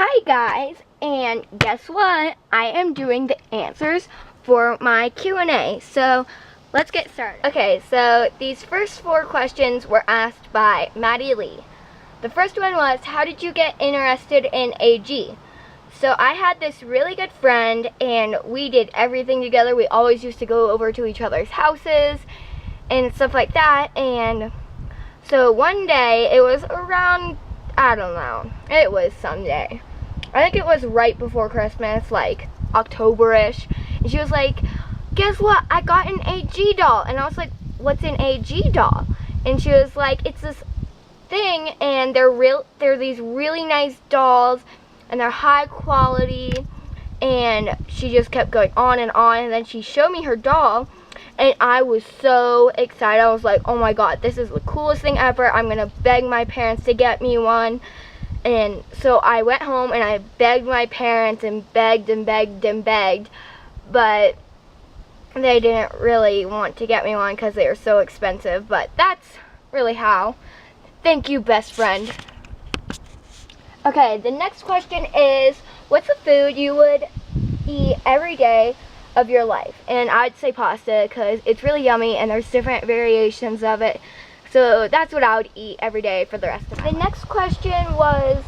Hi guys, and guess what? I am doing the answers for my Q&A. So let's get started. Okay, so these first 4 questions were asked by Maddie Lee. The first one was, how did you get interested in AG? So I had this really good friend and we did everything together. We always used to go over to each other's houses and stuff like that. And so one day, it was around, I don't know, it was Sunday. I think it was right before Christmas, like October-ish. And she was like, guess what? I got an AG doll. And I was like, what's an AG doll? And she was like, it's this thing and they're these really nice dolls and they're high quality. And she just kept going on and then she showed me her doll and I was so excited. I was like, oh my god, this is the coolest thing ever. I'm gonna beg my parents to get me one. And so I went home and I begged my parents and begged and begged and begged, but they didn't really want to get me one because they were so expensive. But that's really how. Thank you, best friend. Okay, the next question is, what's a food you would eat every day of your life? And I'd say pasta because it's really yummy and there's different variations of it. So that's what I would eat every day for the rest of my life. The next question was,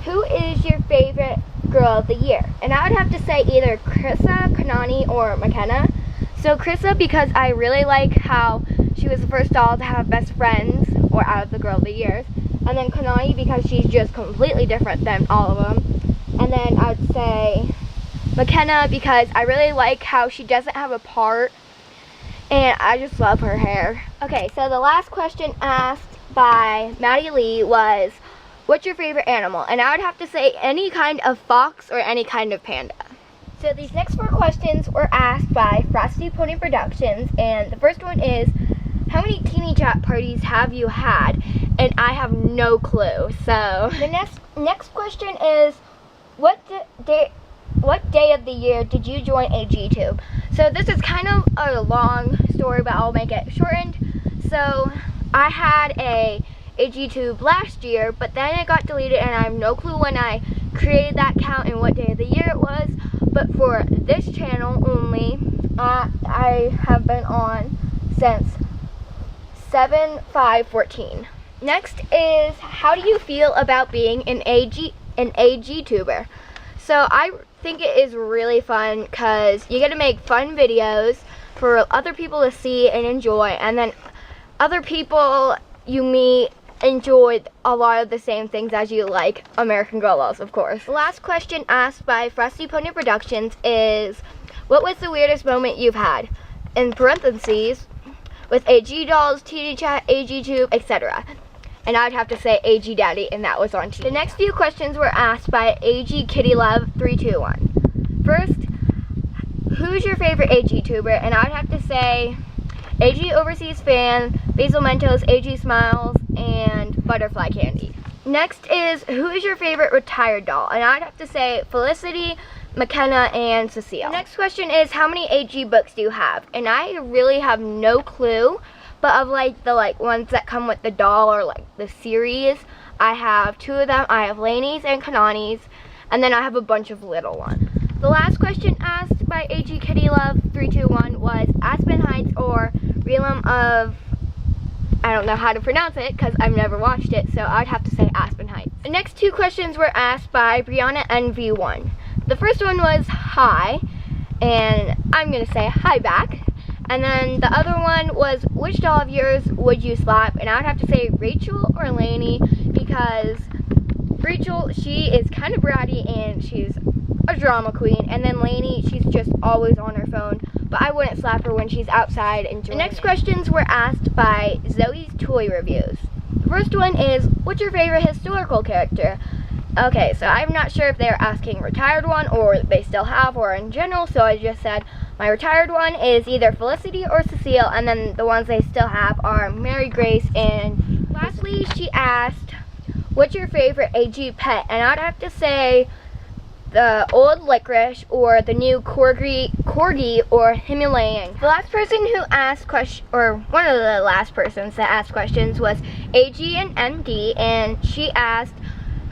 who is your favorite girl of the year? And I would have to say either Krissa, Kanani, or McKenna. So Krissa, because I really like how she was the first doll to have best friends, or out of the girl of the years. And then Kanani, because she's just completely different than all of them. And then I would say McKenna, because I really like how she doesn't have a part. And I just love her hair. Okay, so the last question asked by Maddie Lee was, what's your favorite animal? And I would have to say any kind of fox or any kind of panda. So these next 4 questions were asked by Frosty Pony Productions. And the first one is, how many teeny chat parties have you had? And I have no clue. So the next question is, what day of the year did you join AGTube? So this is kind of a long story, but I'll make it shortened. So I had a AGTube last year, but then it got deleted and I have no clue when I created that account and what day of the year it was. But for this channel only, I have been on since 7/5/14. Next is, how do you feel about being an AGTuber? So I think it is really fun because you get to make fun videos for other people to see and enjoy, and then other people you meet enjoy a lot of the same things as you, like American Girl dolls, of course. The last question asked by Frosty Pony Productions is, what was the weirdest moment you've had? In parentheses, with AG dolls, TD Chat, AGTube, etc. And I'd have to say AG Daddy, and that was on TV. The next few questions were asked by AG Kitty Love 321. First, who's your favorite AG tuber? And I'd have to say AG Overseas Fan, Basil Mentos, AG Smiles, and Butterfly Candy. Next is, who is your favorite retired doll? And I'd have to say Felicity, McKenna, and Cecile. The next question is, how many AG books do you have? And I really have no clue. But of the ones that come with the doll or like the series, I have 2 of them. I have Lainey's and Kanani's, and then I have a bunch of little ones. The last question asked by AG Kitty Love 321 was Aspen Heights or Realm of, I don't know how to pronounce it because I've never watched it, so I'd have to say Aspen Heights. The next 2 questions were asked by Brianna NV1. The first one was hi, and I'm gonna say hi back. And then the other one was, which doll of yours would you slap? And I would have to say Rachel or Lainey, because Rachel, she is kind of bratty and she's a drama queen. And then Lainey, she's just always on her phone, but I wouldn't slap her when she's outside enjoying. The next questions were asked by Zoe's Toy Reviews. The first one is, what's your favorite historical character? Okay, so I'm not sure if they're asking retired one or they still have or in general, so I just said my retired one is either Felicity or Cecile, and then the ones they still have are Mary Grace. And lastly, she asked, what's your favorite AG pet? And I'd have to say the old Licorice or the new Corgi or Himalayan. The last person who asked one of the last persons that asked questions was AG and MD, and she asked,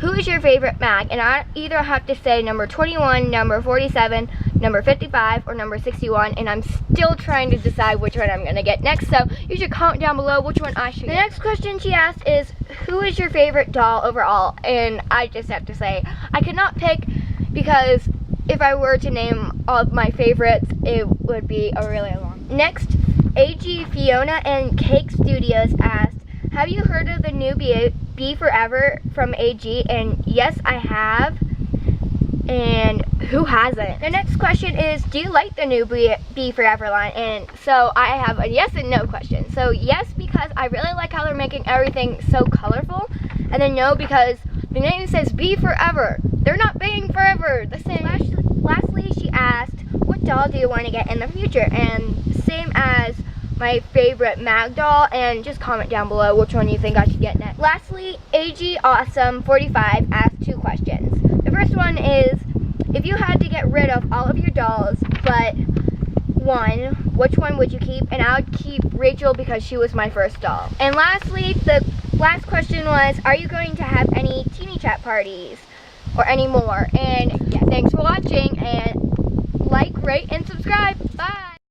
who is your favorite mag? And I either have to say number 21, number 47, number 55, or number 61, and I'm still trying to decide which one I'm gonna get next, so you should comment down below which one I should get. The next question she asked is, who is your favorite doll overall? And I just have to say, I could not pick, because if I were to name all of my favorites, it would be a really long. Next, AG Fiona and Cake Studios asked, have you heard of the new Be Forever from AG? And yes, I have. And who hasn't? The next question is, do you like the new Be Forever line? And so I have a yes and no question. So yes, because I really like how they're making everything so colorful. And then no, because the name says Be Forever. They're not being forever. The same. Lastly, she asked, what doll do you want to get in the future? And same as my favorite mag doll, and just comment down below which one you think I should get next. Lastly, AG Awesome 45 asked 2 questions. The first one is, if you had to get rid of all of your dolls but one, which one would you keep? And I would keep Rachel because she was my first doll. And lastly, the last question was, are you going to have any teeny chat parties or any more? And yeah, thanks for watching, and like, rate, and subscribe. Bye!